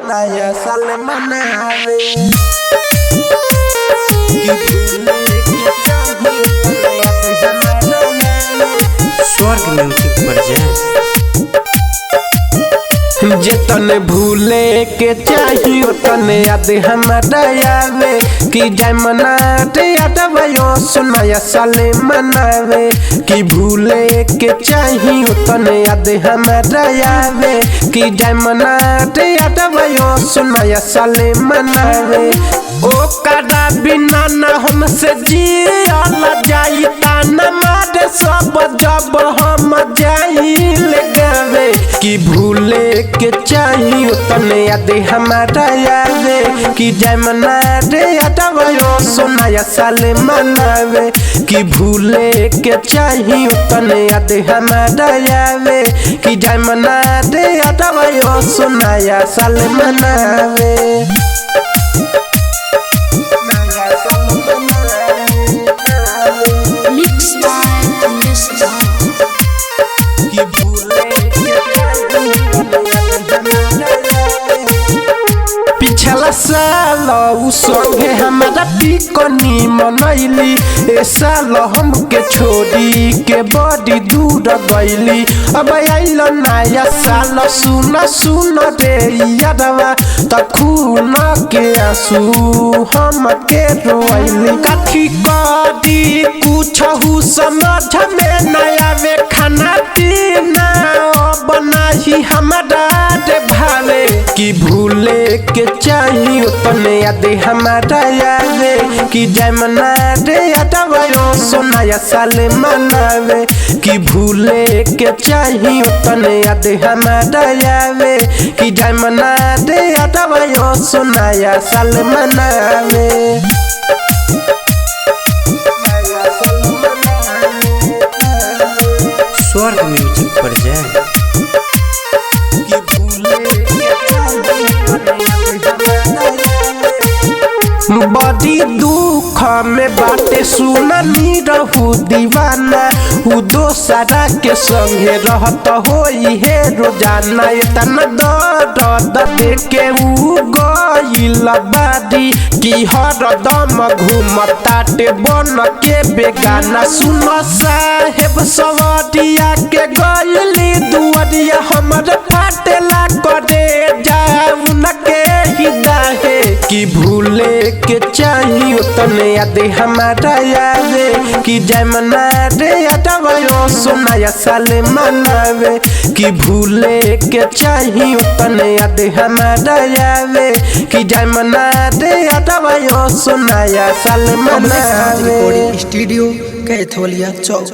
नया साल मनावे कि भूले के चाही स्वर्ग म्यूजिक पर जाए जेतने भूले के चाही तने याद हमारा आवे कि जाय मनाते यादवयो सुनाया साले मनावे कि भूले के चाही तने याद हमारा आवे कि जाय मनाते यादवयो सुनाया साले मनावे ओ कदा बिना न हमसे जियाला जाई ताना मारे सब जब हम जाई ले गावे कि भूले के चाही तने याद हमारा आवे कि जाय मनाते यादवयो सुनाया साले मनावे कि भूले के चाही तने याद हमारा आवे कि जाय मनाते यादवयो सुनाया साले मनावे पिछला साल उ संगे हमारा पिकनी मनैली ए साल हमके छोड़ी के बड़ी दूर गईली अब आइल नया साल सुन सुन रे यादवा त खून के आंसू हमके रोइली कथी कदी कुछ समझ में नया वे खाना पीना बनाही हमारा रे भावे कि भूले के चाही तने याद हमारा आवे कि जाय मनाते यादवयो सुनाया साले मनावे कि भूले के चाही तने याद हमारा आवे कि जाय मनाते यादवयो सुनाया साले मनावे स्वर्ग म्यूजिक पर जाए बड़ी दुख में बाटे सुननी रहू दीवाना उ दोसरा के संगे रहत होई है रोजाना इतना दर्द देके उ गइल बादी कि हरदम घूमताटे बन के बेगाना सुन साहेब सवरिया के गइली दुआरिया हमर फाटेला करे जाऊ न के हिदाहे कि भूले के चाही तने याद हमारा आवे कि जाय मनाते यादवयो सुनाया साले मनावे कि भूले के चाही तने याद हमारा आवे कि जाय मनाते यादवयो सुनाया साले मनावे स्टूडियो कैथोलिया चौक।